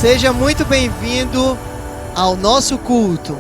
Seja muito bem-vindo ao nosso culto.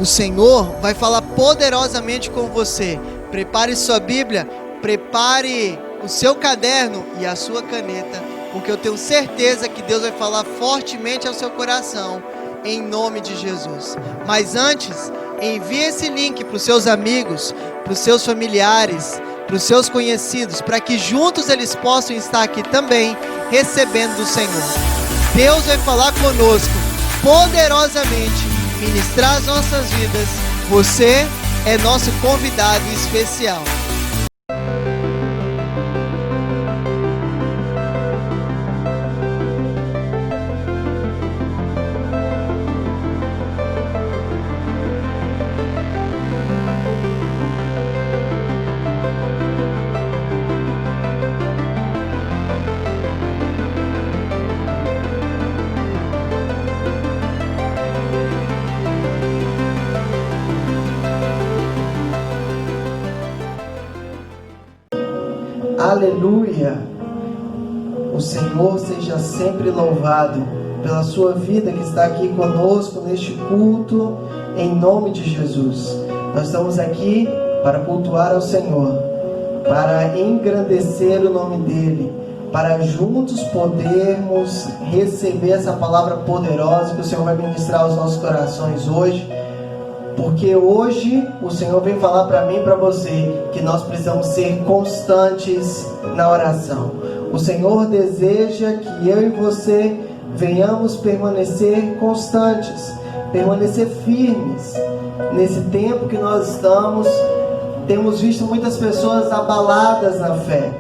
O Senhor vai falar poderosamente com você. Prepare sua Bíblia, prepare o seu caderno e a sua caneta, porque eu tenho certeza que Deus vai falar fortemente ao seu coração, em nome de Jesus. Mas antes, envie esse link para os seus amigos, para os seus familiares, para os seus conhecidos, para que juntos eles possam estar aqui também, recebendo do Senhor. Deus vai falar conosco poderosamente, ministrar as nossas vidas. Você é nosso convidado especial. Aleluia! O Senhor seja sempre louvado pela sua vida que está aqui conosco neste culto, em nome de Jesus. Nós estamos aqui para cultuar ao Senhor, para engrandecer o nome dEle, para juntos podermos receber essa palavra poderosa que o Senhor vai ministrar aos nossos corações hoje. Porque hoje o Senhor vem falar para mim e para você que nós precisamos ser constantes na oração. O Senhor deseja que eu e você venhamos permanecer constantes, permanecer firmes. Nesse tempo que nós estamos, temos visto muitas pessoas abaladas na fé.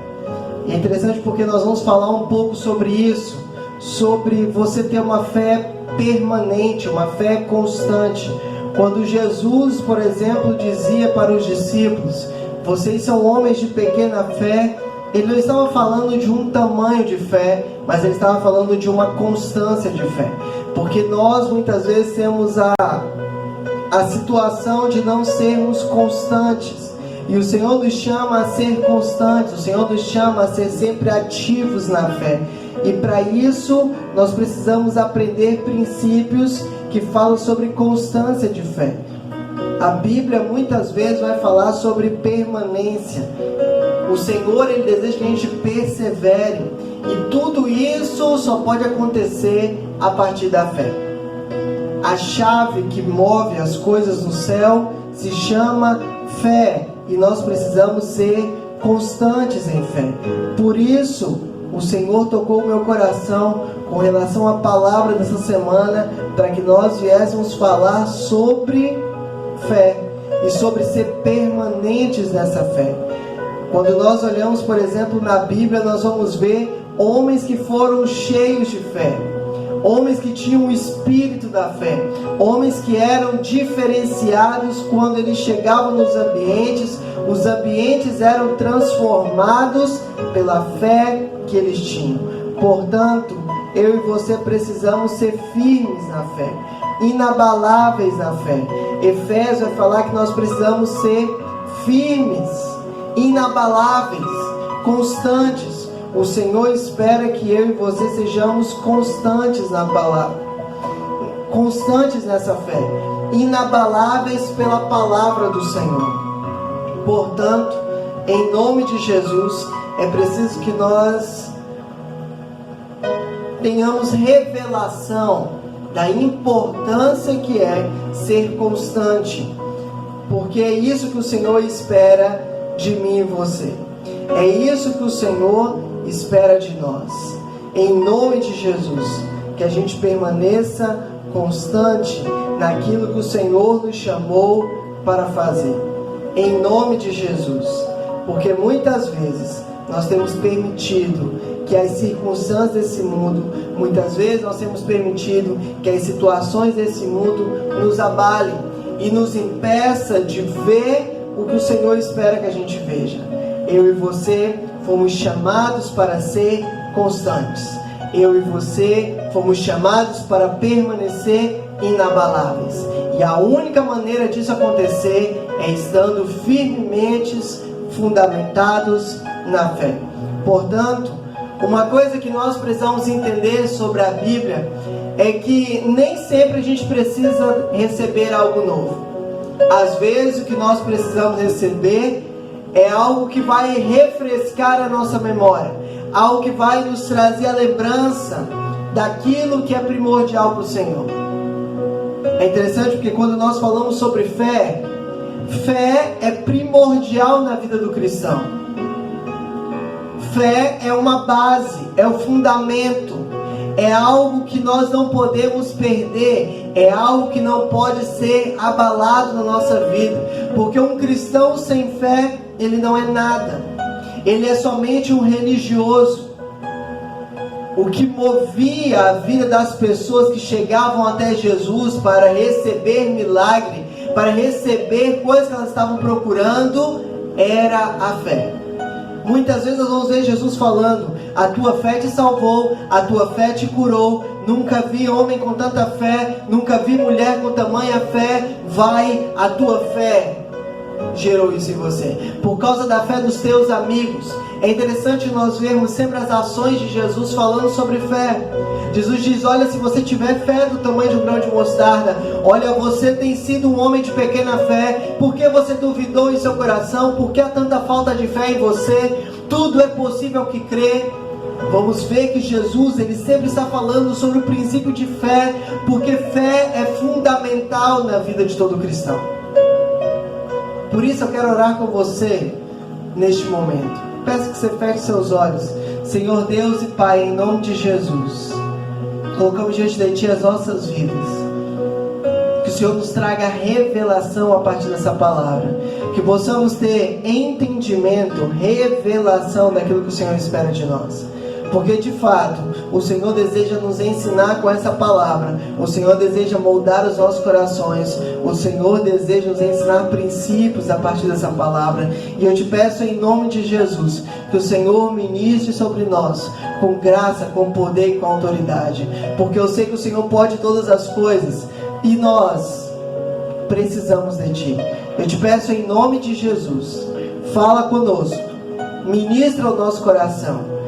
E é interessante porque nós vamos falar um pouco sobre isso, sobre você ter uma fé permanente, uma fé constante. Quando Jesus, por exemplo, dizia para os discípulos: vocês são homens de pequena fé, ele não estava falando de um tamanho de fé, mas ele estava falando de uma constância de fé. Porque nós muitas vezes temos a situação de não sermos constantes. E o Senhor nos chama a ser constantes, o Senhor nos chama a ser sempre ativos na fé. E para isso nós precisamos aprender princípios que falam sobre constância de fé. A Bíblia muitas vezes vai falar sobre permanência. O Senhor, Ele deseja que a gente persevere. E tudo isso só pode acontecer a partir da fé. A chave que move as coisas no céu se chama fé. E nós precisamos ser constantes em fé. Por isso, o Senhor tocou o meu coração com relação à palavra dessa semana, para que nós viéssemos falar sobre fé e sobre ser permanentes nessa fé. Quando nós olhamos, por exemplo, na Bíblia, nós vamos ver homens que foram cheios de fé, homens que tinham o espírito da fé, homens que eram diferenciados quando eles chegavam nos ambientes, os ambientes eram transformados pela fé que eles tinham. Portanto, eu e você precisamos ser firmes na fé, inabaláveis na fé. Efésios vai falar que nós precisamos ser firmes, inabaláveis, constantes. O Senhor espera que eu e você sejamos constantes na palavra, constantes nessa fé, inabaláveis pela palavra do Senhor. Portanto, em nome de Jesus, é preciso que nós tenhamos revelação da importância que é ser constante, porque é isso que o Senhor espera de mim e você. É isso que o Senhor espera de nós. Em nome de Jesus, que a gente permaneça constante naquilo que o Senhor nos chamou para fazer. Em nome de Jesus, porque muitas vezes nós temos permitido que as circunstâncias desse mundo, muitas vezes nós temos permitido que as situações desse mundo nos abalem e nos impeça de ver o que o Senhor espera que a gente veja. Eu e você fomos chamados para ser constantes. Eu e você fomos chamados para permanecer inabaláveis. E a única maneira disso acontecer é estando firmemente fundamentados na fé. Portanto, Uma coisa que nós precisamos entender sobre a Bíblia é que nem sempre a gente precisa receber algo novo. Às vezes o que nós precisamos receber é algo que vai refrescar a nossa memória, algo que vai nos trazer a lembrança daquilo que é primordial para o Senhor. É interessante porque quando nós falamos sobre fé, fé é primordial na vida do cristão. Fé é uma base, é o fundamento, é algo que nós não podemos perder, é algo que não pode ser abalado na nossa vida, porque um cristão sem fé, ele não é nada, ele é somente um religioso. O que movia a vida das pessoas que chegavam até Jesus para receber milagre, para receber coisas que elas estavam procurando, era a fé. Muitas vezes nós vamos ver Jesus falando: a tua fé te salvou, a tua fé te curou. Nunca vi homem com tanta fé, nunca vi mulher com tamanha fé. Vai, a tua fé gerou isso em você, por causa da fé dos teus amigos. É interessante nós vermos sempre as ações de Jesus falando sobre fé. Jesus diz: olha, se você tiver fé do tamanho de um grão de mostarda, olha, você tem sido um homem de pequena fé. Por que você duvidou em seu coração? Por que há tanta falta de fé em você? Tudo é possível que crê. Vamos ver que Jesus, ele sempre está falando sobre o princípio de fé, porque fé é fundamental na vida de todo cristão. Por isso eu quero orar com você neste momento. Peço que você feche seus olhos. Senhor Deus e Pai, em nome de Jesus, colocamos diante de Ti as nossas vidas. Que o Senhor nos traga revelação a partir dessa palavra. Que possamos ter entendimento, revelação daquilo que o Senhor espera de nós. Porque de fato, o Senhor deseja nos ensinar com essa palavra. O Senhor deseja moldar os nossos corações. O Senhor deseja nos ensinar princípios a partir dessa palavra. E eu te peço em nome de Jesus, que o Senhor ministre sobre nós, com graça, com poder e com autoridade. Porque eu sei que o Senhor pode todas as coisas, e nós precisamos de Ti. Eu te peço em nome de Jesus, fala conosco, ministra o nosso coração.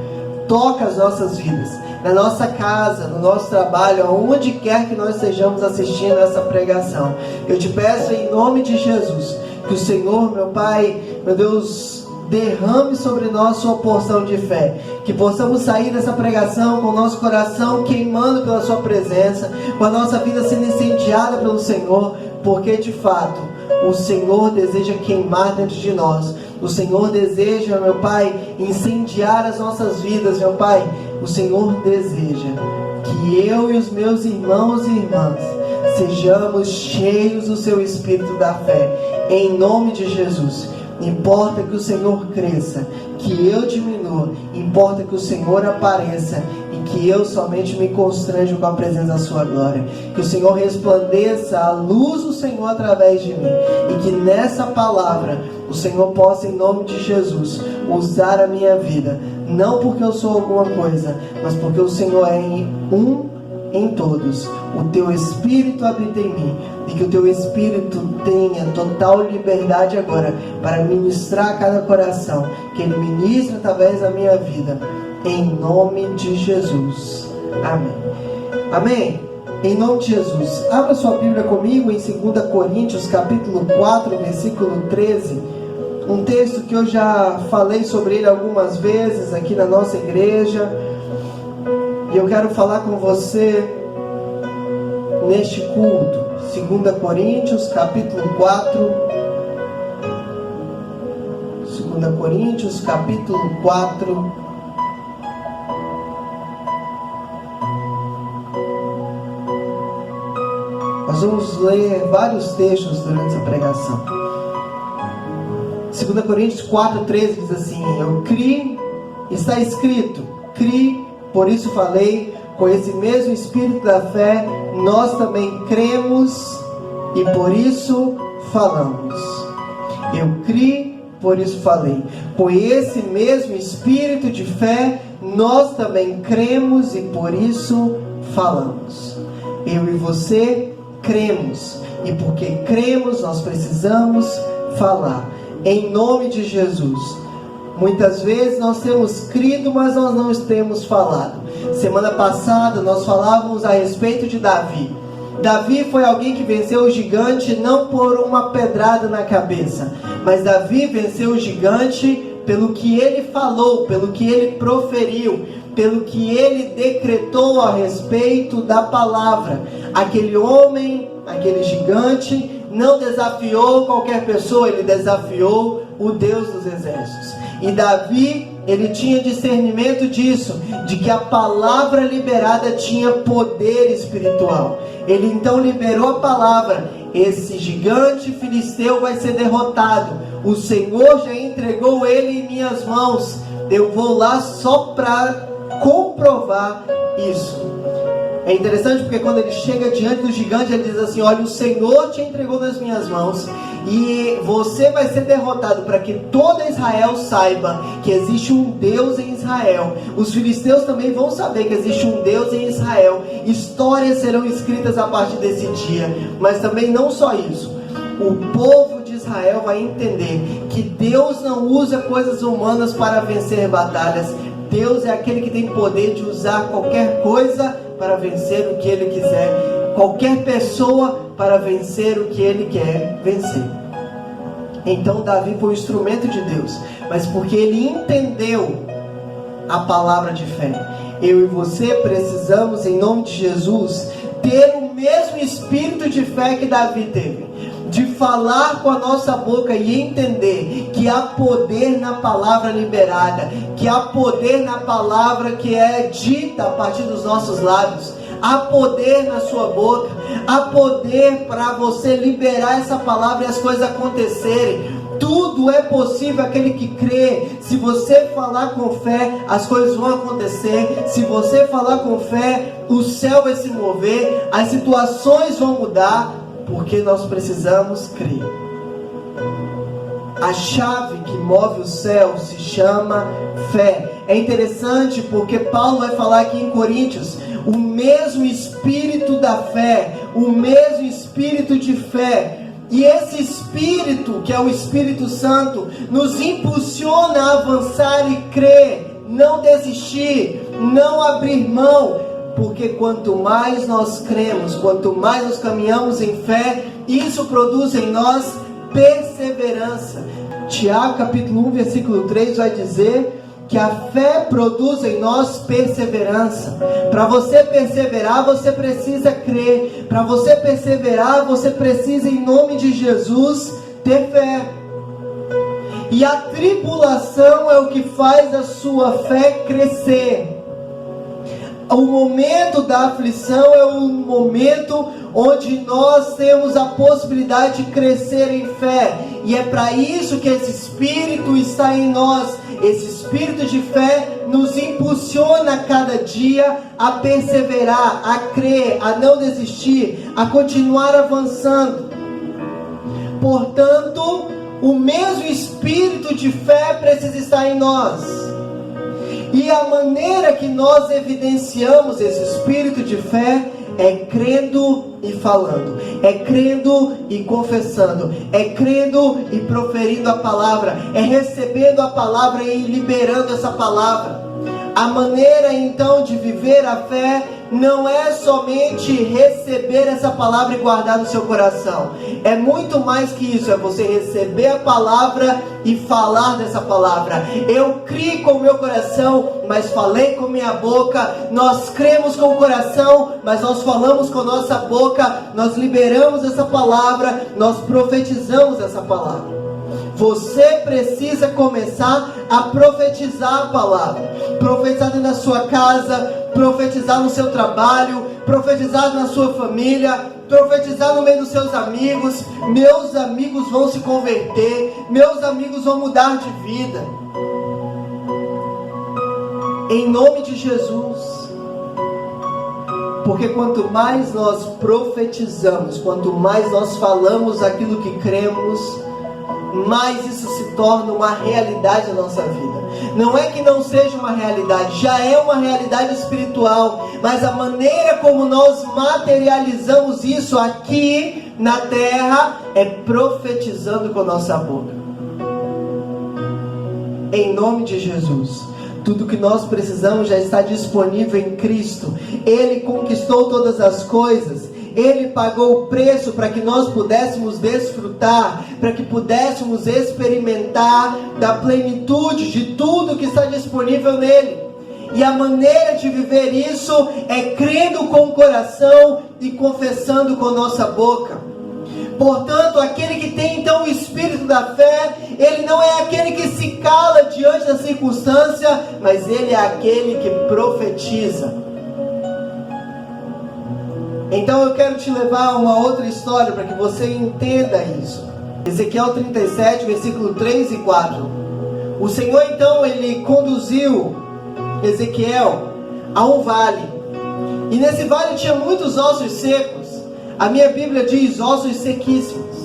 Toca as nossas vidas, na nossa casa, no nosso trabalho, aonde quer que nós estejamos assistindo essa pregação. Eu te peço em nome de Jesus, que o Senhor, meu Pai, meu Deus, derrame sobre nós sua porção de fé. Que possamos sair dessa pregação com o nosso coração queimando pela sua presença, com a nossa vida sendo incendiada pelo Senhor, porque de fato, o Senhor deseja queimar dentro de nós. O Senhor deseja, meu Pai, incendiar as nossas vidas, meu Pai. O Senhor deseja que eu e os meus irmãos e irmãs sejamos cheios do Seu Espírito da fé. Em nome de Jesus. Importa que o Senhor cresça, que eu diminua. Importa que o Senhor apareça e que eu somente me constranjo com a presença da Sua glória. Que o Senhor resplandeça a luz do Senhor através de mim. E que nessa palavra o Senhor possa, em nome de Jesus, usar a minha vida. Não porque eu sou alguma coisa, mas porque o Senhor é em todos. O Teu Espírito habita em mim. E que o Teu Espírito tenha total liberdade agora para ministrar a cada coração. Que Ele ministre através da minha vida. Em nome de Jesus. Amém. Amém. Em nome de Jesus. Abra sua Bíblia comigo em 2 Coríntios capítulo 4, versículo 13. Um texto que eu já falei sobre ele algumas vezes aqui na nossa igreja. E eu quero falar com você neste culto. 2 Coríntios capítulo 4. 2 Coríntios capítulo 4. Nós vamos ler vários textos durante essa pregação. 2 Coríntios 4,13 diz assim: eu criei, está escrito, criei, por isso falei. Com esse mesmo espírito da fé, nós também cremos e por isso falamos. Eu criei, por isso falei. Com esse mesmo espírito de fé, nós também cremos e por isso falamos. Eu e você cremos, e porque cremos, nós precisamos falar. Em nome de Jesus, Muitas vezes nós temos crido, mas nós não temos falado. Semana passada nós falávamos a respeito de Davi. Davi foi alguém que venceu o gigante não por uma pedrada na cabeça, mas Davi venceu o gigante pelo que ele falou, pelo que ele proferiu, pelo que ele decretou a respeito da palavra. Aquele homem, aquele gigante, não desafiou qualquer pessoa, ele desafiou o Deus dos exércitos. E Davi, ele tinha discernimento disso, de que a palavra liberada tinha poder espiritual. Ele então liberou a palavra: esse gigante filisteu vai ser derrotado, o Senhor já entregou ele em minhas mãos, eu vou lá só para comprovar isso. É interessante porque quando ele chega diante do gigante, ele diz assim: olha, o Senhor te entregou nas minhas mãos e você vai ser derrotado, para que toda Israel saiba que existe um Deus em Israel. Os filisteus também vão saber que existe um Deus em Israel. Histórias serão escritas a partir desse dia. Mas também não só isso, o povo de Israel vai entender que Deus não usa coisas humanas para vencer batalhas. Deus é aquele que tem poder de usar qualquer coisa para vencer o que Ele quiser, qualquer pessoa para vencer o que Ele quer vencer. Então Davi foi um instrumento de Deus, mas porque ele entendeu a palavra de fé. Eu e você precisamos, em nome de Jesus, ter o mesmo espírito de fé que Davi teve, de falar com a nossa boca e entender que há poder na palavra liberada, que há poder na palavra que é dita a partir dos nossos lábios. Há poder na sua boca, há poder para você liberar essa palavra e as coisas acontecerem. Tudo é possível aquele que crê. Se você falar com fé, as coisas vão acontecer. Se você falar com fé, o céu vai se mover, as situações vão mudar, porque nós precisamos crer. A chave que move o céu se chama fé. É interessante porque Paulo vai falar aqui em Coríntios: o mesmo espírito da fé, o mesmo espírito de fé. E esse Espírito, que é o Espírito Santo, nos impulsiona a avançar e crer, não desistir, não abrir mão, porque quanto mais nós cremos, quanto mais nós caminhamos em fé, isso produz em nós perseverança. Tiago capítulo 1, versículo 3 vai dizer que a fé produz em nós perseverança. Para você perseverar, você precisa crer. Para você perseverar, você precisa, em nome de Jesus, ter fé. E a tribulação é o que faz a sua fé crescer. O momento da aflição é um momento onde nós temos a possibilidade de crescer em fé. E é para isso que esse Espírito está em nós. Esse Espírito de fé nos impulsiona a cada dia a perseverar, a crer, a não desistir, a continuar avançando. Portanto, o mesmo Espírito de fé precisa estar em nós. E a maneira que nós evidenciamos esse Espírito de fé é crendo e falando, é crendo e confessando, é crendo e proferindo a palavra, é recebendo a palavra e liberando essa palavra. A maneira então de viver a fé não é somente receber essa palavra e guardar no seu coração. É muito mais que isso, é você receber a palavra e falar dessa palavra. Eu criei com o meu coração, mas falei com minha boca. Nós cremos com o coração, mas nós falamos com a nossa boca. Nós liberamos essa palavra, nós profetizamos essa palavra. Você precisa começar a profetizar a palavra. Profetizar na sua casa, profetizar no seu trabalho, profetizar na sua família, profetizar no meio dos seus amigos. Meus amigos vão se converter, meus amigos vão mudar de vida. Em nome de Jesus. Porque quanto mais nós profetizamos, quanto mais nós falamos aquilo que cremos, mais isso se torna uma realidade na nossa vida. Não é que não seja uma realidade, já é uma realidade espiritual, mas a maneira como nós materializamos isso aqui na terra é profetizando com a nossa boca. em nome de Jesus. Tudo que nós precisamos já está disponível em Cristo. Ele conquistou todas as coisas. Ele pagou o preço para que nós pudéssemos desfrutar, para que pudéssemos experimentar da plenitude de tudo que está disponível nele. E a maneira de viver isso é crendo com o coração e confessando com nossa boca. Portanto, aquele que tem então o espírito da fé, ele não é aquele que se cala diante da circunstância, mas ele é aquele que profetiza. Então eu quero te levar a uma outra história para que você entenda isso. Ezequiel 37, versículo 3 e 4. O Senhor então, ele conduziu Ezequiel a um vale. E nesse vale tinha muitos ossos secos. A minha Bíblia diz ossos sequíssimos.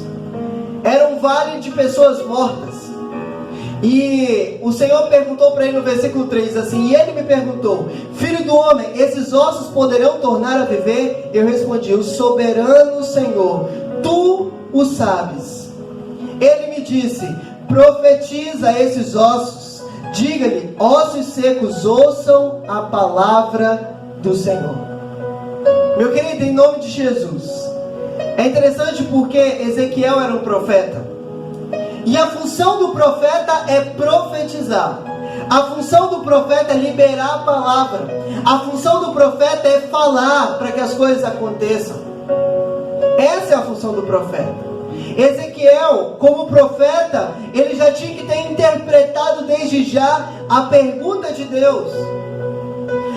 Era um vale de pessoas mortas. E o Senhor perguntou para ele no versículo 3 assim: e ele me perguntou: filho do homem, esses ossos poderão tornar a viver? Eu respondi: o soberano Senhor, tu o sabes. Ele me disse: profetiza a esses ossos, diga-lhe, ossos secos, ouçam a palavra do Senhor. Meu querido, em nome de Jesus. É interessante porque Ezequiel era um profeta. E a função do profeta é profetizar. A função do profeta é liberar a palavra. A função do profeta é falar para que as coisas aconteçam. Essa é a função do profeta. Ezequiel, como profeta, ele já tinha que ter interpretado desde já a pergunta de Deus.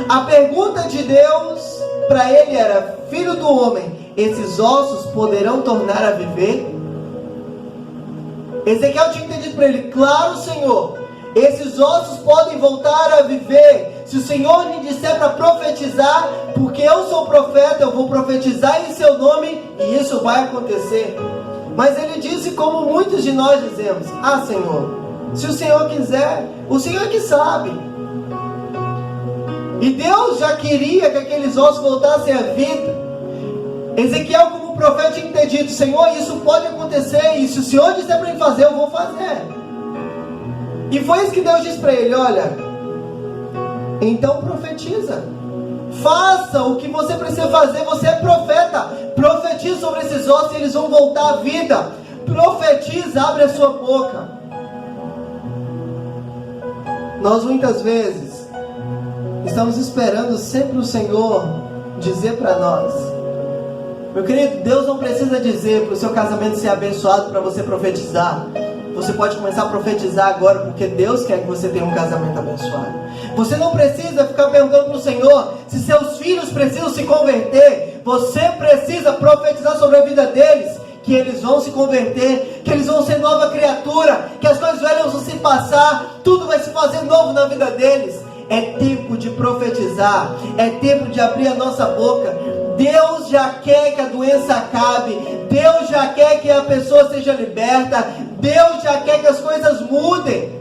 A pergunta de Deus para ele era: filho do homem, esses ossos poderão tornar a viver? Ezequiel tinha que ter dito para ele: claro, Senhor, esses ossos podem voltar a viver. Se o Senhor me disser para profetizar, porque eu sou profeta, eu vou profetizar em seu nome e isso vai acontecer. Mas ele disse como muitos de nós dizemos: ah, Senhor, se o Senhor quiser, o Senhor é que sabe. E Deus já queria que aqueles ossos voltassem à vida. Ezequiel, como profeta, tinha que ter dito: Senhor, isso pode acontecer, e se o Senhor disser para mim fazer, eu vou fazer. E foi isso que Deus disse para ele: olha, então profetiza, faça o que você precisa fazer, você é profeta, profetiza sobre esses ossos e eles vão voltar à vida. Profetiza, abre a sua boca. Nós muitas vezes estamos esperando sempre o Senhor dizer para nós. Meu querido, Deus não precisa dizer para o seu casamento ser abençoado para você profetizar. Você pode começar a profetizar agora, porque Deus quer que você tenha um casamento abençoado. Você não precisa ficar perguntando para o Senhor se seus filhos precisam se converter. Você precisa profetizar sobre a vida deles, que eles vão se converter, que eles vão ser nova criatura, que as coisas velhas vão se passar, tudo vai se fazer novo na vida deles. É tempo de profetizar, é tempo de abrir a nossa boca. Deus já quer que a doença acabe, Deus já quer que a pessoa seja liberta, Deus já quer que as coisas mudem.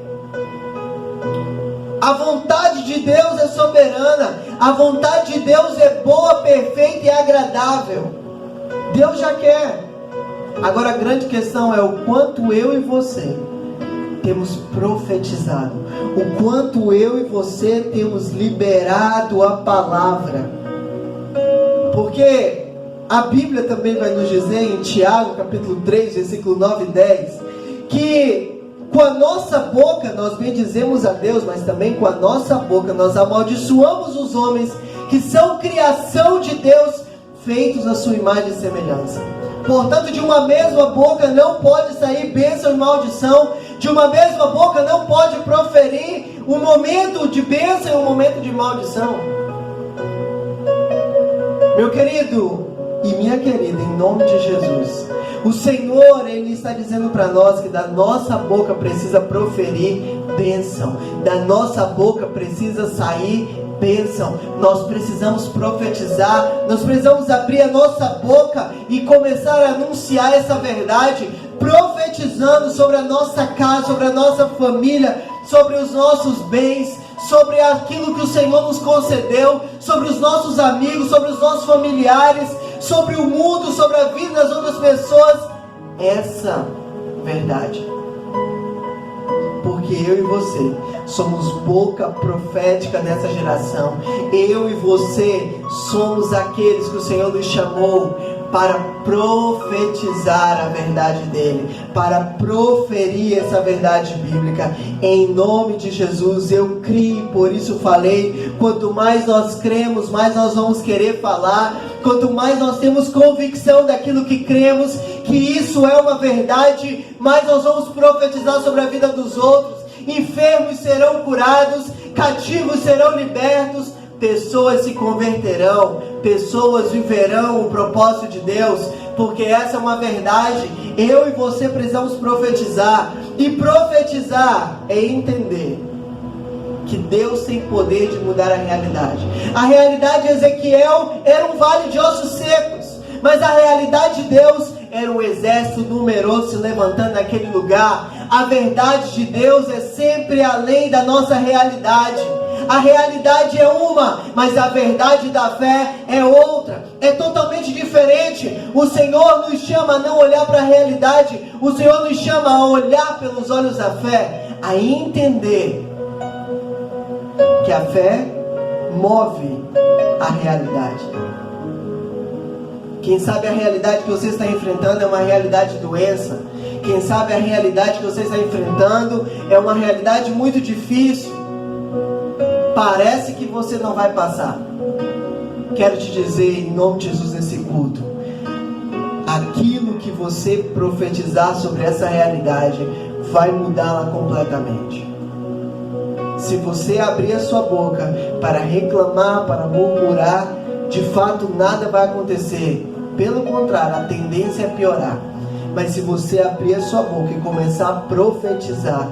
A vontade de Deus é soberana, a vontade de Deus é boa, perfeita e agradável. Deus já quer. Agora a grande questão é o quanto eu e você temos profetizado, o quanto eu e você temos liberado a palavra. Porque a Bíblia também vai nos dizer em Tiago, capítulo 3, versículo 9 e 10, que com a nossa boca nós bendizemos a Deus, mas também com a nossa boca nós amaldiçoamos os homens que são criação de Deus, feitos à sua imagem e semelhança. Portanto, de uma mesma boca não pode sair bênção e maldição, de uma mesma boca não pode proferir um momento de bênção e um momento de maldição. Meu querido e minha querida, em nome de Jesus, o Senhor, Ele está dizendo para nós que da nossa boca precisa proferir bênção, da nossa boca precisa sair bênção. Nós precisamos profetizar, nós precisamos abrir a nossa boca e começar a anunciar essa verdade, profetizando sobre a nossa casa, sobre a nossa família, sobre os nossos bens, sobre aquilo que o Senhor nos concedeu, sobre os nossos amigos, sobre os nossos familiares, sobre o mundo, sobre a vida das outras pessoas. Essa verdade. Porque Porque eu e você somos boca profética nessa geração. Eu e você somos aqueles que o Senhor nos chamou para profetizar a verdade dele, para proferir essa verdade bíblica. Em nome de Jesus eu criei, por isso falei. Quanto mais nós cremos, mais nós vamos querer falar. Quanto mais nós temos convicção daquilo que cremos, que isso é uma verdade, mais nós vamos profetizar sobre a vida dos outros. Enfermos serão curados, cativos serão libertos, pessoas se converterão, pessoas viverão o propósito de Deus, porque essa é uma verdade. Eu e você precisamos profetizar, e profetizar é entender que Deus tem poder de mudar a realidade. A realidade de Ezequiel era um vale de ossos secos, mas a realidade de Deus era um exército numeroso se levantando naquele lugar. A verdade de Deus é sempre além da nossa realidade. A realidade é uma, mas a verdade da fé é outra, é totalmente diferente. O Senhor nos chama a não olhar para a realidade, o Senhor nos chama a olhar pelos olhos da fé, a entender que a fé move a realidade. Quem sabe a realidade que você está enfrentando é uma realidade de doença. Quem sabe a realidade que você está enfrentando é uma realidade muito difícil. Parece que você não vai passar. Quero te dizer em nome de Jesus nesse culto, aquilo que você profetizar sobre essa realidade vai mudá-la completamente. Se você abrir a sua boca para reclamar, para murmurar, de fato nada vai acontecer. Pelo contrário, a tendência é piorar. Mas se você abrir a sua boca e começar a profetizar,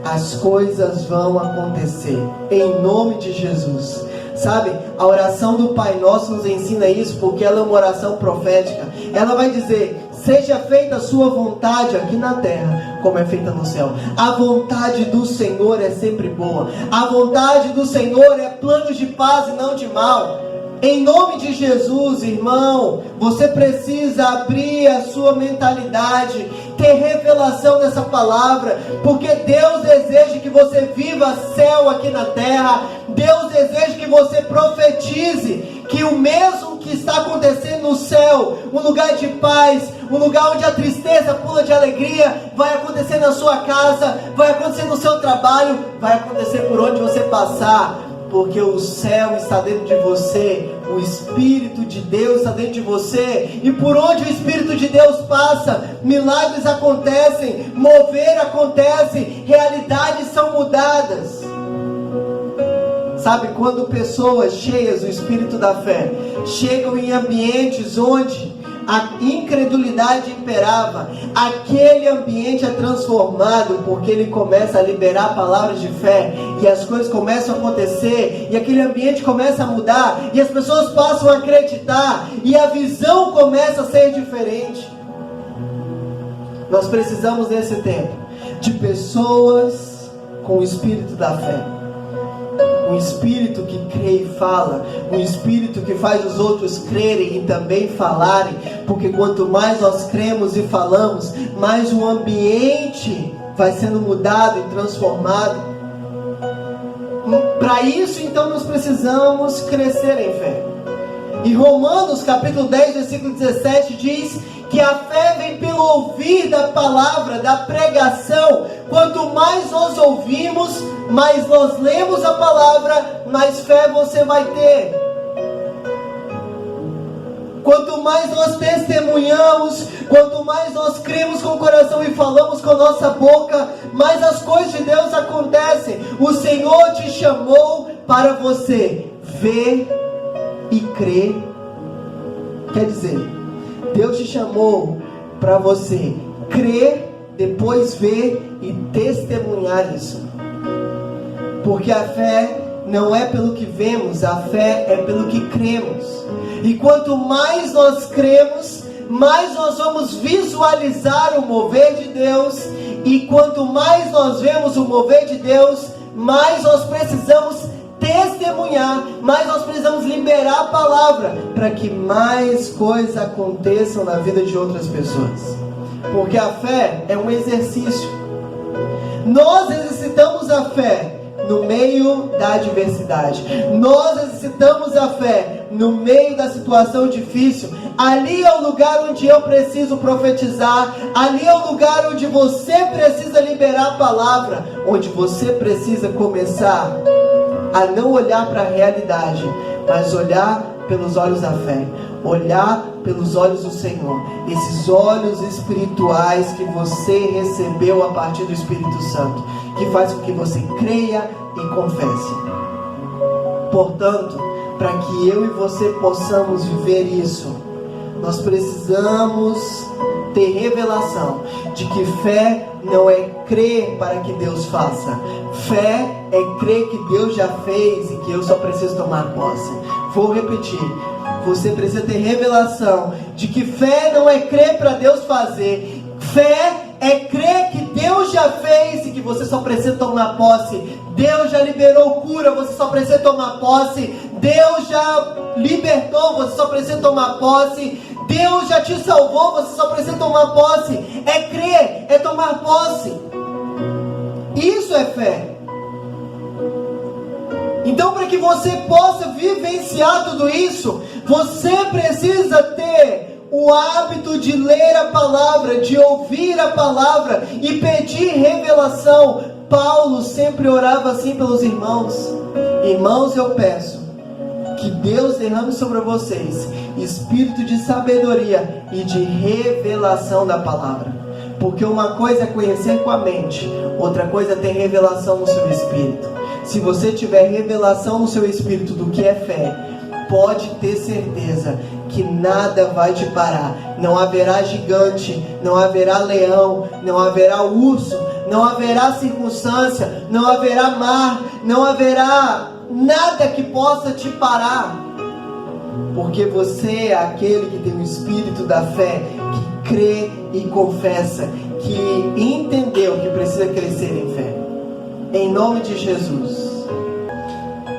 as coisas vão acontecer, em nome de Jesus. Sabe, a oração do Pai Nosso nos ensina isso, porque ela é uma oração profética. Ela vai dizer: seja feita a sua vontade aqui na terra, como é feita no céu. A vontade do Senhor é sempre boa. A vontade do Senhor é planos de paz e não de mal. Em nome de Jesus, irmão, você precisa abrir a sua mentalidade, ter revelação dessa palavra, porque Deus deseja que você viva céu aqui na terra. Deus deseja que você profetize que o mesmo que está acontecendo no céu, um lugar de paz, um lugar onde a tristeza pula de alegria, vai acontecer na sua casa, vai acontecer no seu trabalho, vai acontecer por onde você passar. Porque o céu está dentro de você, o Espírito de Deus está dentro de você, e por onde o Espírito de Deus passa, milagres acontecem, mover acontece, realidades são mudadas. Sabe, quando pessoas cheias do Espírito da fé chegam em ambientes onde a incredulidade imperava, aquele ambiente é transformado, porque ele começa a liberar palavras de fé, e as coisas começam a acontecer, e aquele ambiente começa a mudar, e as pessoas passam a acreditar, e a visão começa a ser diferente. Nós precisamos nesse tempo de pessoas com o Espírito da fé, um espírito que crê e fala, um espírito que faz os outros crerem e também falarem, porque quanto mais nós cremos e falamos, mais o ambiente vai sendo mudado e transformado. Para isso, então, nós precisamos crescer em fé. E Romanos capítulo 10, versículo 17 diz que a fé vem pelo ouvir da palavra, da pregação. Quanto mais nós ouvimos, mais nós lemos a palavra, mais fé você vai ter. Quanto mais nós testemunhamos, quanto mais nós cremos com o coração e falamos com a nossa boca, mais as coisas de Deus acontecem. O Senhor te chamou para você ver e crer. Quer dizer, Deus te chamou para você crer, depois ver e testemunhar isso. Porque a fé não é pelo que vemos, a fé é pelo que cremos. E quanto mais nós cremos, mais nós vamos visualizar o mover de Deus. E quanto mais nós vemos o mover de Deus, mais nós precisamos testemunhar, mais nós precisamos liberar a palavra, para que mais coisas aconteçam na vida de outras pessoas. Porque a fé é um exercício. Nós exercitamos a fé no meio da adversidade. Nós exercitamos a fé no meio da situação difícil. Ali é o lugar onde eu preciso profetizar. Ali é o lugar onde você precisa liberar a palavra. Onde você precisa começar a não olhar para a realidade, mas olhar pelos olhos da fé. Olhar pelos olhos do Senhor. Esses olhos espirituais que você recebeu a partir do Espírito Santo, que faz com que você creia e confesse. Portanto, para que eu e você possamos viver isso, nós precisamos ter revelação de que fé não é crer para que Deus faça. Fé é crer que Deus já fez e que eu só preciso tomar posse. Vou repetir. Você precisa ter revelação de que fé não é crer para Deus fazer. Fé é crer que Deus já fez e que você só precisa tomar posse. Deus já liberou cura, você só precisa tomar posse. Deus já libertou, você só precisa tomar posse. Deus já te salvou, você só precisa tomar posse. É crer, é tomar posse. Isso é fé. Então, para que você possa vivenciar tudo isso, você precisa ter o hábito de ler a palavra, de ouvir a palavra e pedir revelação. Paulo sempre orava assim pelos irmãos. Irmãos, eu peço que Deus derrame sobre vocês espírito de sabedoria e de revelação da palavra. Porque uma coisa é conhecer com a mente, outra coisa é ter revelação no seu espírito. Se você tiver revelação no seu espírito do que é fé, pode ter certeza que nada vai te parar. Não haverá gigante, não haverá leão, não haverá urso, não haverá circunstância, não haverá mar, não haverá nada que possa te parar. Porque você é aquele que tem o espírito da fé, que crê e confessa, que entendeu que precisa crescer em fé. Em nome de Jesus.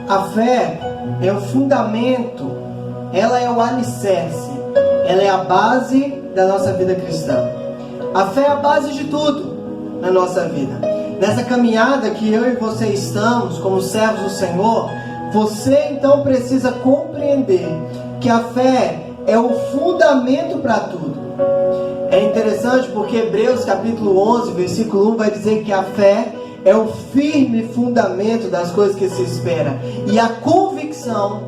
A fé é o fundamento, ela é o alicerce, ela é a base da nossa vida cristã. A fé é a base de tudo na nossa vida. Nessa caminhada que eu e você estamos como servos do Senhor, você então precisa compreender que a fé é o fundamento para tudo. É interessante porque Hebreus capítulo 11, versículo 1 vai dizer que a fé é o firme fundamento das coisas que se espera e a convicção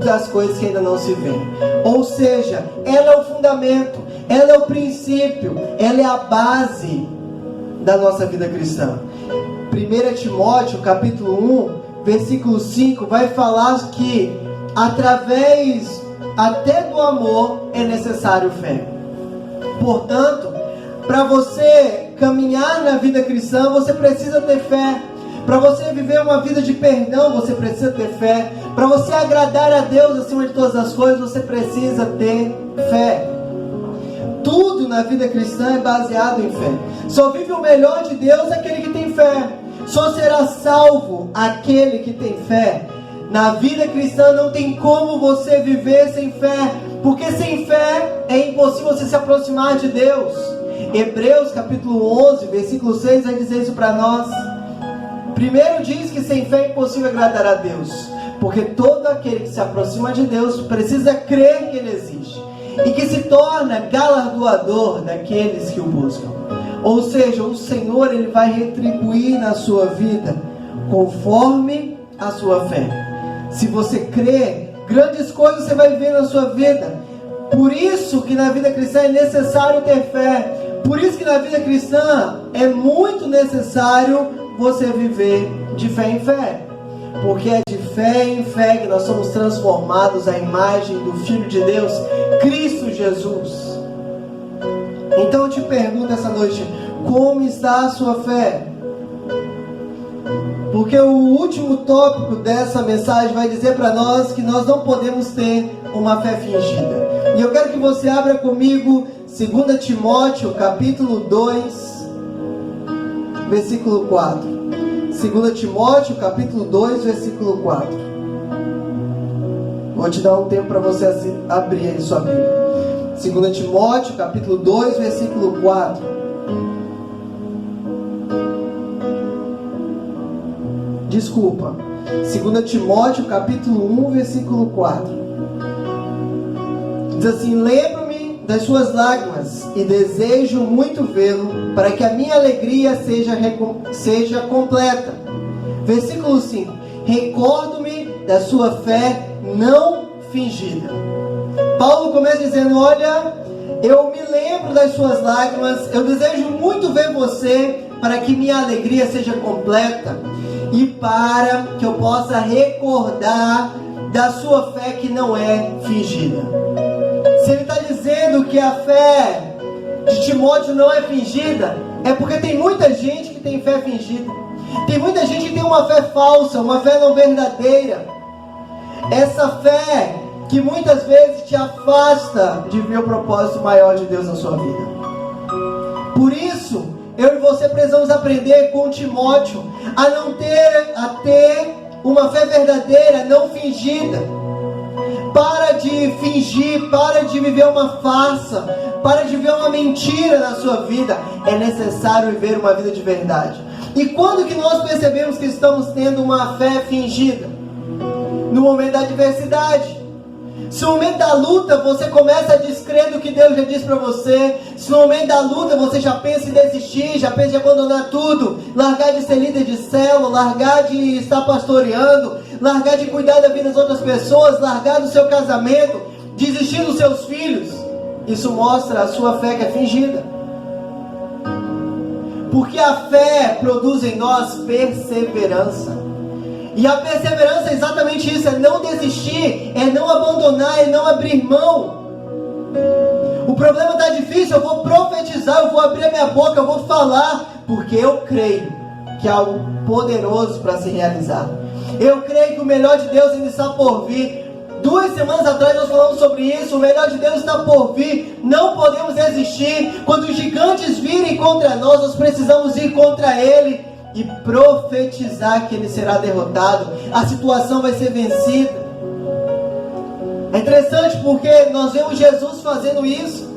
das coisas que ainda não se vêem. Ou seja, ela é o fundamento, ela é o princípio, ela é a base da nossa vida cristã. 1 Timóteo capítulo 1, versículo 5 vai falar que através até do amor é necessário fé. Portanto, para você caminhar na vida cristã, você precisa ter fé. Para você viver uma vida de perdão, você precisa ter fé. Para você agradar a Deus acima de todas as coisas, você precisa ter fé. Tudo na vida cristã é baseado em fé. Só vive o melhor de Deus aquele que tem fé. Só será salvo aquele que tem fé. Na vida cristã não tem como você viver sem fé, porque sem fé é impossível você se aproximar de Deus. Hebreus capítulo 11, versículo 6 vai dizer isso para nós. Primeiro diz que sem fé é impossível agradar a Deus, porque todo aquele que se aproxima de Deus precisa crer que Ele existe e que se torna galardoador daqueles que o buscam. Ou seja, o Senhor Ele vai retribuir na sua vida conforme a sua fé. Se você crer, grandes coisas você vai ver na sua vida. Por isso que na vida cristã é necessário ter fé. Por isso que na vida cristã é muito necessário você viver de fé em fé. Porque é de fé em fé que nós somos transformados à imagem do Filho de Deus, Cristo Jesus. Então eu te pergunto essa noite, como está a sua fé? Porque o último tópico dessa mensagem vai dizer para nós que nós não podemos ter uma fé fingida. E eu quero que você abra comigo 2 Timóteo capítulo 2, versículo 4. 2 Timóteo capítulo 2, versículo 4. Vou te dar um tempo para você abrir aí sua Bíblia. 2 Timóteo capítulo 2, versículo 4. desculpa. 2 Timóteo capítulo 1, versículo 4. Diz assim: lembro-me das suas lágrimas e desejo muito vê-lo, para que a minha alegria seja completa. Versículo 5: recordo-me da sua fé não fingida. Paulo começa dizendo: olha, eu me lembro das suas lágrimas, eu desejo muito ver você, para que minha alegria seja completa e para que eu possa recordar da sua fé que não é fingida. Se ele está dizendo que a fé de Timóteo não é fingida, é porque tem muita gente que tem fé fingida. Tem muita gente que tem uma fé falsa, uma fé não verdadeira. Essa fé que muitas vezes te afasta de ver o propósito maior de Deus na sua vida. Por isso, eu e você precisamos aprender com Timóteo a ter uma fé verdadeira, não fingida. Para de fingir, para de viver uma farsa, para de viver uma mentira na sua vida. É necessário viver uma vida de verdade. E quando que nós percebemos que estamos tendo uma fé fingida? No momento da adversidade. Se no momento da luta você começa a descrer do que Deus já disse para você, se no momento da luta você já pensa em desistir, já pensa em abandonar tudo, largar de ser líder de célula, largar de estar pastoreando, largar de cuidar da vida das outras pessoas, largar do seu casamento, desistir dos seus filhos, isso mostra a sua fé que é fingida. Porque a fé produz em nós perseverança. E a perseverança é exatamente isso, é não desistir, é não abandonar, é não abrir mão. O problema está difícil, eu vou profetizar, eu vou abrir a minha boca, eu vou falar, porque eu creio que há algo poderoso para se realizar. Eu creio que o melhor de Deus ainda está por vir. 2 semanas atrás nós falamos sobre isso, o melhor de Deus está por vir, não podemos resistir. Quando os gigantes virem contra nós, nós precisamos ir contra ele e profetizar que ele será derrotado, a situação vai ser vencida. É interessante porque nós vemos Jesus fazendo isso.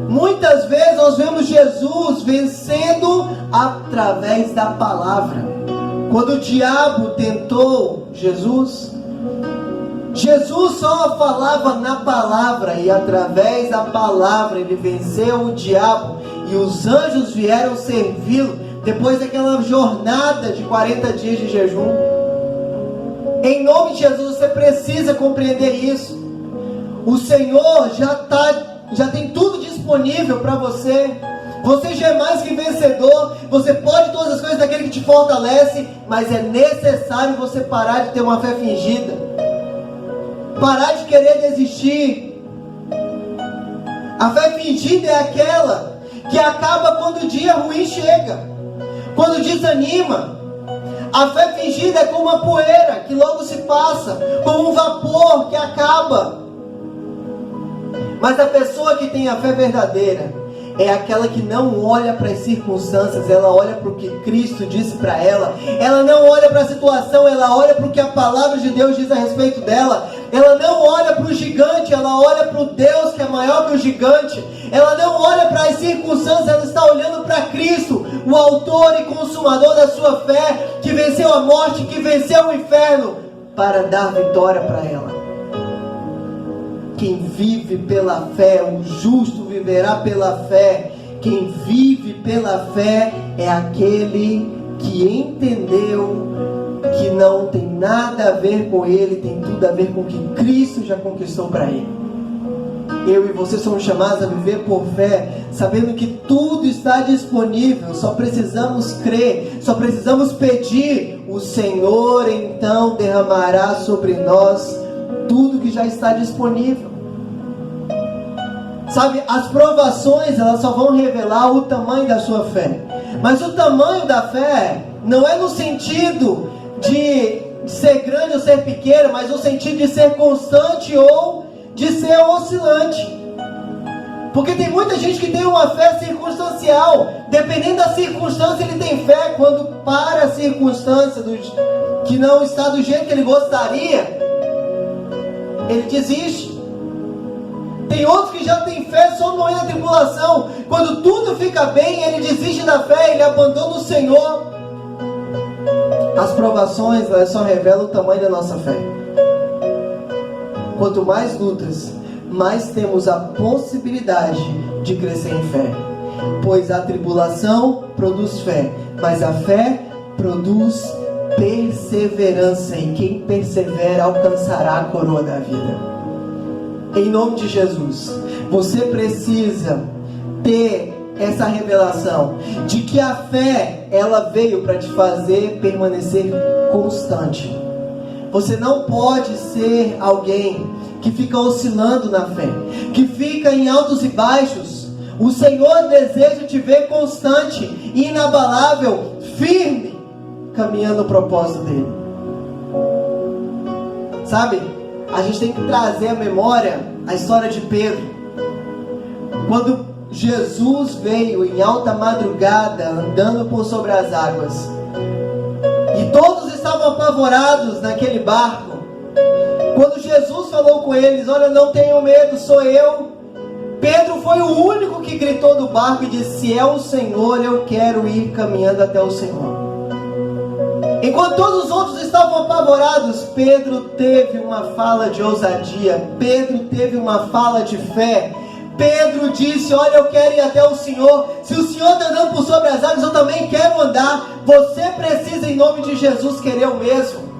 Muitas vezes nós vemos Jesus vencendo através da palavra. Quando o diabo tentou Jesus, Jesus só falava na palavra, e através da palavra ele venceu o diabo, e os anjos vieram servi-lo, depois daquela jornada de 40 dias de jejum. Em nome de Jesus, você precisa compreender isso. O Senhor já tem tudo disponível para você. Você já é mais que vencedor. Você pode todas as coisas daquele que te fortalece, mas é necessário você parar de ter uma fé fingida, parar de querer desistir. A fé fingida é aquela que acaba quando o dia ruim chega, quando desanima. A fé fingida é como uma poeira que logo se passa, como um vapor que acaba. Mas a pessoa que tem a fé verdadeira é aquela que não olha para as circunstâncias, ela olha para o que Cristo disse para ela. Ela não olha para a situação, ela olha para o que a palavra de Deus diz a respeito dela. Ela não olha para o gigante, ela olha para o Deus que é maior que o gigante. Ela não olha para as circunstâncias, ela está olhando para Cristo, o autor e consumador da sua fé, que venceu a morte, que venceu o inferno, para dar vitória para ela. Quem vive pela fé, o justo viverá pela fé. Quem vive pela fé é aquele que entendeu que não tem nada a ver com ele, tem tudo a ver com o que Cristo já conquistou para ele. Eu e você somos chamados a viver por fé, sabendo que tudo está disponível, só precisamos crer, só precisamos pedir. O Senhor então derramará sobre nós tudo que já está disponível. Sabe, as provações, elas só vão revelar o tamanho da sua fé. Mas o tamanho da fé não é no sentido de ser grande ou ser pequeno, mas no sentido de ser constante ou de ser oscilante. Porque tem muita gente que tem uma fé circunstancial. Dependendo da circunstância, ele tem fé. Quando para a circunstância que não está do jeito que ele gostaria, ele desiste. Tem outros que já têm fé só no meio da tribulação. Quando tudo fica bem, ele desiste da fé, ele abandona o Senhor. As provações, elas só revelam o tamanho da nossa fé. Quanto mais lutas, mais temos a possibilidade de crescer em fé. Pois a tribulação produz fé, mas a fé produz perseverança, e quem persevera alcançará a coroa da vida. Em nome de Jesus, você precisa ter essa revelação de que a fé, ela veio para te fazer permanecer constante. Você não pode ser alguém que fica oscilando na fé, que fica em altos e baixos. O Senhor deseja te ver constante, inabalável, firme, caminhando no propósito dele. Sabe, a gente tem que trazer à memória a história de Pedro. Quando Jesus veio em alta madrugada, andando por sobre as águas, e todos estavam apavorados naquele barco. Quando Jesus falou com eles: olha, não tenham medo, sou eu. Pedro foi o único que gritou do barco e disse: se é o Senhor, eu quero ir caminhando até o Senhor. Enquanto todos os outros estavam apavorados, Pedro teve uma fala de ousadia. Pedro teve uma fala de fé. Pedro disse: olha, eu quero ir até o Senhor. Se o Senhor está andando por sobre as águas, eu também quero andar. Você precisa, em nome de Jesus, querer o mesmo.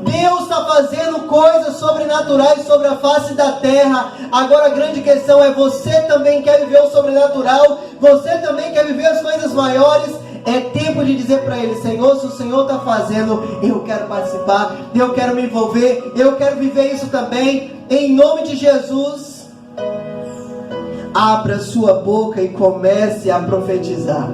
Deus está fazendo coisas sobrenaturais sobre a face da terra. Agora a grande questão é: você também quer viver o sobrenatural? Você também quer viver as coisas maiores? É tempo de dizer para Ele: Senhor, se o Senhor está fazendo, eu quero participar, eu quero me envolver, eu quero viver isso também. Em nome de Jesus, abra sua boca e comece a profetizar.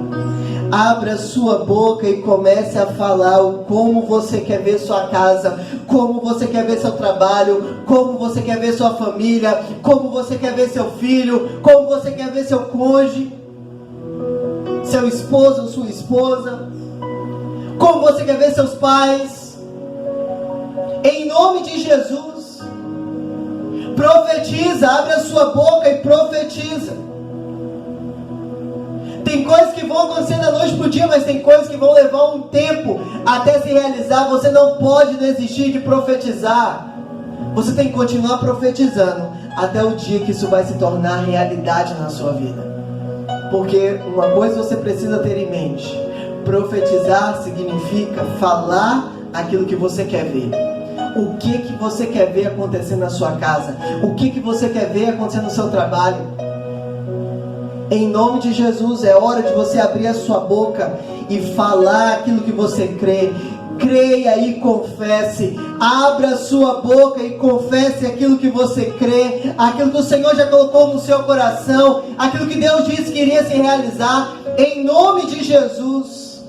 Abra sua boca e comece a falar o como você quer ver sua casa, como você quer ver seu trabalho, como você quer ver sua família, como você quer ver seu filho, como você quer ver seu cônjuge, seu esposo ou sua esposa, como você quer ver seus pais. Em nome de Jesus, profetiza, abre a sua boca e profetiza. Tem coisas que vão acontecer da noite para o dia, mas tem coisas que vão levar um tempo até se realizar. Você não pode desistir de profetizar. Você tem que continuar profetizando até o dia que isso vai se tornar realidade na sua vida. Porque uma coisa você precisa ter em mente: profetizar significa falar aquilo que você quer ver. O que você quer ver acontecer na sua casa? O que você quer ver acontecer no seu trabalho? Em nome de Jesus, é hora de você abrir a sua boca e falar aquilo que você crê. Creia e confesse. Abra a sua boca e confesse aquilo que você crê, aquilo que o Senhor já colocou no seu coração, aquilo que Deus disse que iria se realizar. Em nome de Jesus.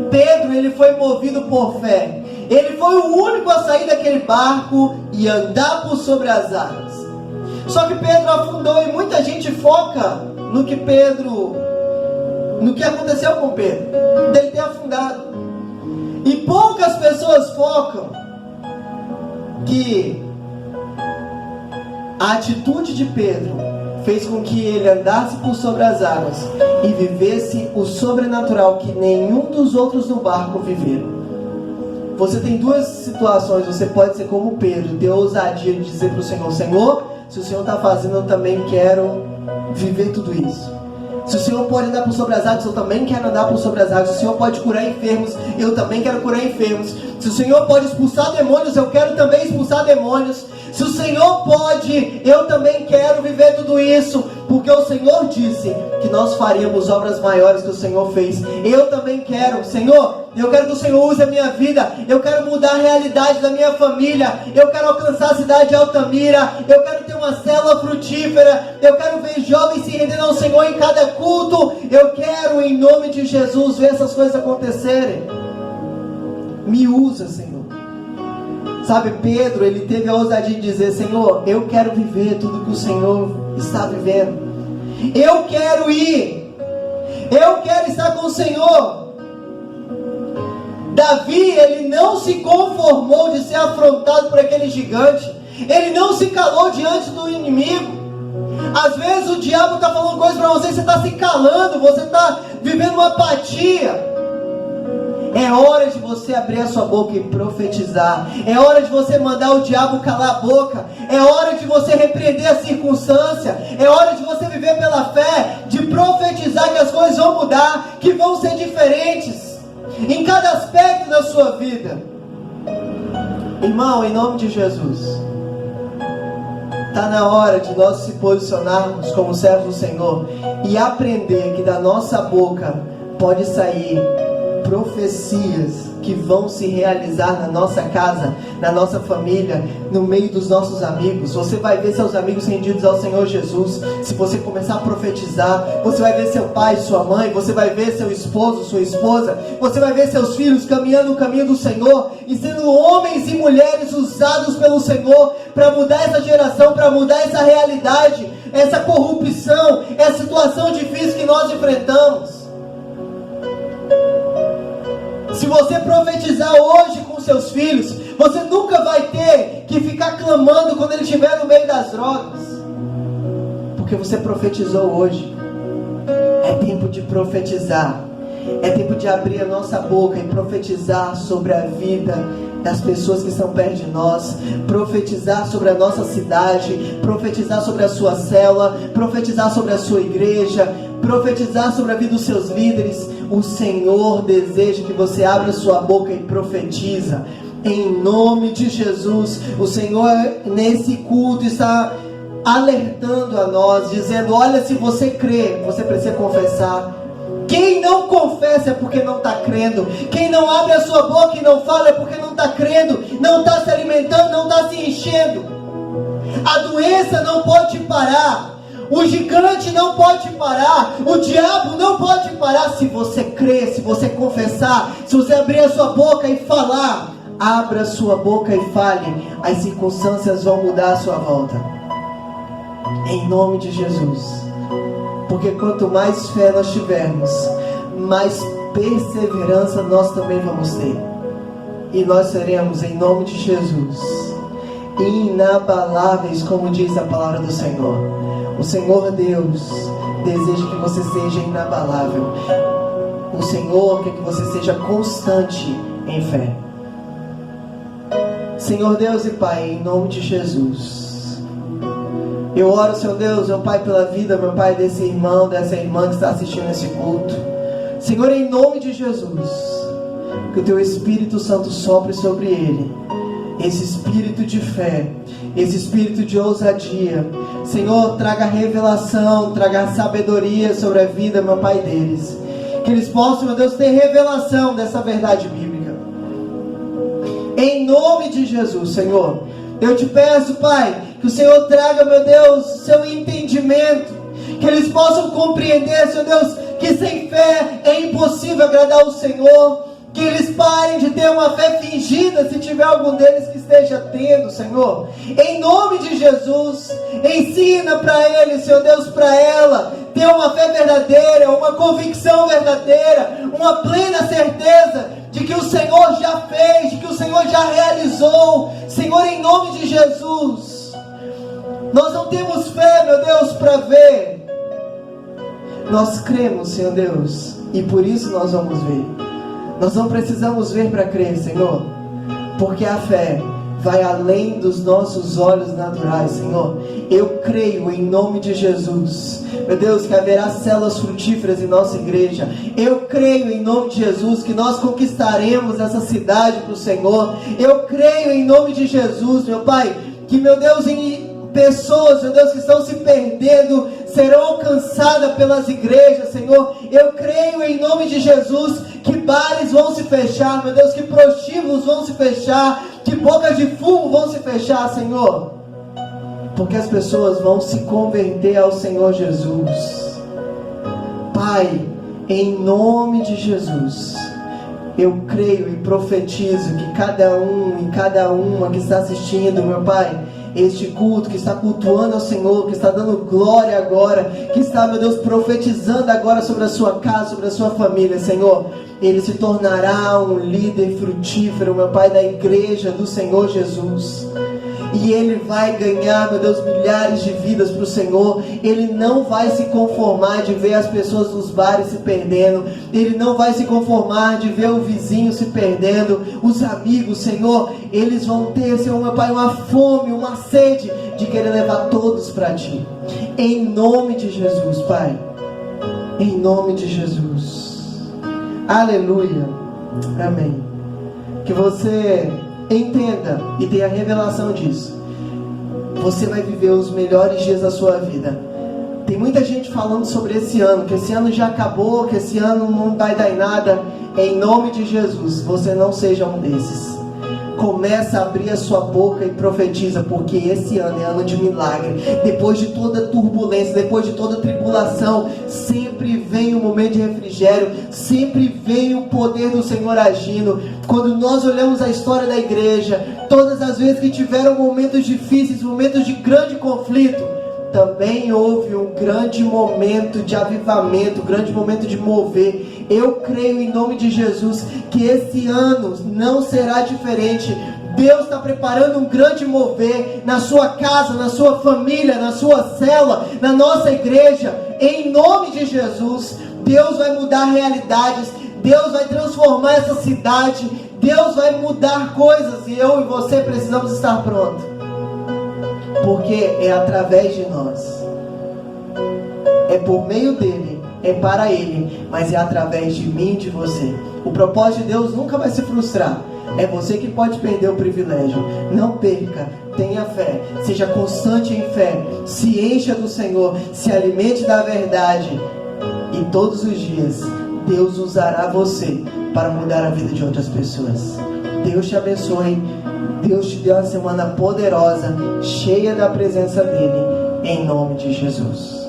Pedro, ele foi movido por fé. Ele foi o único a sair daquele barco e andar por sobre as águas. Só que Pedro afundou, e muita gente foca no que aconteceu com Pedro, dele ter afundado. E poucas pessoas focam que a atitude de Pedro fez com que ele andasse por sobre as águas e vivesse o sobrenatural que nenhum dos outros no barco viveram. Você tem duas situações. Você pode ser como Pedro, ter ousadia de dizer para o Senhor: Senhor, se o Senhor está fazendo, eu também quero viver tudo isso. Se o Senhor pode andar por sobre as águas, eu também quero andar por sobre as águas. Se o Senhor pode curar enfermos, eu também quero curar enfermos. Se o Senhor pode expulsar demônios, eu quero também expulsar demônios. Se o Senhor pode, eu também quero viver tudo isso. Porque o Senhor disse que nós faríamos obras maiores que o Senhor fez. Eu também quero. Senhor, eu quero que o Senhor use a minha vida. Eu quero mudar a realidade da minha família. Eu quero alcançar a cidade de Altamira. Eu quero ter uma célula frutífera. Eu quero ver jovens se rendendo ao Senhor em cada culto. Eu quero, em nome de Jesus, ver essas coisas acontecerem. Me usa, Senhor. Sabe, Pedro, ele teve a ousadia de dizer: Senhor, eu quero viver tudo que o Senhor está vivendo. Eu quero ir. Eu quero estar com o Senhor. Davi, ele não se conformou de ser afrontado por aquele gigante. Ele não se calou diante do inimigo. Às vezes o diabo está falando coisas para você, você está se calando, você está vivendo uma apatia. É hora de você abrir a sua boca e profetizar. É hora de você mandar o diabo calar a boca. É hora de você repreender a circunstância. É hora de você viver pela fé, de profetizar que as coisas vão mudar, que vão ser diferentes em cada aspecto da sua vida. Irmão, em nome de Jesus, está na hora de nós se posicionarmos como servos do Senhor e aprender que da nossa boca pode sair profecias que vão se realizar na nossa casa, na nossa família, no meio dos nossos amigos. Você vai ver seus amigos rendidos ao Senhor Jesus se você começar a profetizar. Você vai ver seu pai, sua mãe, você vai ver seu esposo, sua esposa, você vai ver seus filhos caminhando no caminho do Senhor e sendo homens e mulheres usados pelo Senhor para mudar essa geração, para mudar essa realidade, essa corrupção, essa situação difícil que nós enfrentamos. Se você profetizar hoje com seus filhos, você nunca vai ter que ficar clamando quando ele estiver no meio das drogas, porque você profetizou hoje. É tempo de profetizar. É tempo de abrir a nossa boca e profetizar sobre a vida das pessoas que estão perto de nós, profetizar sobre a nossa cidade, profetizar sobre a sua célula, profetizar sobre a sua igreja, profetizar sobre a vida dos seus líderes. O Senhor deseja que você abra sua boca e profetiza. Em nome de Jesus, o Senhor nesse culto está alertando a nós, dizendo: olha, se você crê, você precisa confessar. Quem não confessa é porque não está crendo. Quem não abre a sua boca e não fala é porque não está crendo, não está se alimentando, não está se enchendo. A doença não pode parar. O gigante não pode parar. O diabo não pode parar. Se você crer, se você confessar, se você abrir a sua boca e falar, abra a sua boca e fale, as circunstâncias vão mudar à sua volta. Em nome de Jesus. Porque quanto mais fé nós tivermos, mais perseverança nós também vamos ter. E nós seremos, em nome de Jesus, inabaláveis, como diz a palavra do Senhor. O Senhor Deus deseja que você seja inabalável. O Senhor quer que você seja constante em fé. Senhor Deus e Pai, em nome de Jesus, eu oro, Senhor Deus, meu Pai, pela vida, meu Pai, desse irmão, dessa irmã que está assistindo esse culto. Senhor, em nome de Jesus, que o Teu Espírito Santo sopre sobre ele, esse espírito de fé, esse espírito de ousadia. Senhor, traga revelação, traga sabedoria sobre a vida, meu Pai, deles. Que eles possam, meu Deus, ter revelação dessa verdade bíblica. Em nome de Jesus, Senhor, eu te peço, Pai, que o Senhor traga, meu Deus, seu entendimento. Que eles possam compreender, Senhor Deus, que sem fé é impossível agradar o Senhor. Que eles parem de ter uma fé fingida, se tiver algum deles que esteja tendo, Senhor. Em nome de Jesus, ensina para eles, Senhor Deus, para ela, ter uma fé verdadeira, uma convicção verdadeira, uma plena certeza de que o Senhor já fez, de que o Senhor já realizou. Senhor, em nome de Jesus, nós não temos fé, meu Deus, para ver. Nós cremos, Senhor Deus, e por isso nós vamos ver. Nós não precisamos ver para crer, Senhor, porque a fé vai além dos nossos olhos naturais, Senhor. Eu creio em nome de Jesus, meu Deus, que haverá células frutíferas em nossa igreja. Eu creio em nome de Jesus que nós conquistaremos essa cidade para o Senhor. Eu creio em nome de Jesus, meu Pai, que, meu Deus, em pessoas, meu Deus, que estão se perdendo serão alcançadas pelas igrejas, Senhor. Eu creio em nome de Jesus que bares vão se fechar, meu Deus, que prostíbulos vão se fechar, que bocas de fumo vão se fechar, Senhor, porque as pessoas vão se converter ao Senhor Jesus. Pai, em nome de Jesus, eu creio e profetizo que cada um e cada uma que está assistindo, meu Pai, este culto, que está cultuando ao Senhor, que está dando glória agora, que está, meu Deus, profetizando agora sobre a sua casa, sobre a sua família, Senhor, ele se tornará um líder frutífero, meu Pai, da igreja do Senhor Jesus. e ele vai ganhar, meu Deus, milhares de vidas para o Senhor. Ele não vai se conformar de ver as pessoas nos bares se perdendo, ele não vai se conformar de ver o vizinho se perdendo, os amigos, Senhor, eles vão ter, Senhor, meu Pai, uma fome, uma sede de querer levar todos para Ti, em nome de Jesus, Pai, em nome de Jesus, aleluia, amém. Que você entenda e tenha a revelação disso. Você vai viver os melhores dias da sua vida. Tem muita gente falando sobre esse ano, que esse ano já acabou, que esse ano não vai dar em nada. Em nome de Jesus, você não seja um desses. Começa a abrir a sua boca e profetiza, porque esse ano é ano de milagre. Depois de toda turbulência, depois de toda tribulação, sempre vem um momento de refrigério, sempre vem o poder do Senhor agindo. Quando nós olhamos a história da igreja, todas as vezes que tiveram momentos difíceis, momentos de grande conflito, também houve um grande momento de avivamento, um grande momento de mover. Eu creio em nome de Jesus que esse ano não será diferente. Deus está preparando um grande mover na sua casa, na sua família, na sua célula, na nossa igreja. Em nome de Jesus, Deus vai mudar realidades, Deus vai transformar essa cidade, Deus vai mudar coisas, e eu e você precisamos estar prontos, porque é através de nós, é por meio dele, é para ele, mas é através de mim e de você. O propósito de Deus nunca vai se frustrar. É você que pode perder o privilégio. Não perca, tenha fé, seja constante em fé, se encha do Senhor, se alimente da verdade, e todos os dias Deus usará você para mudar a vida de outras pessoas. Deus te abençoe. Deus te dê uma semana poderosa, cheia da presença dele, em nome de Jesus.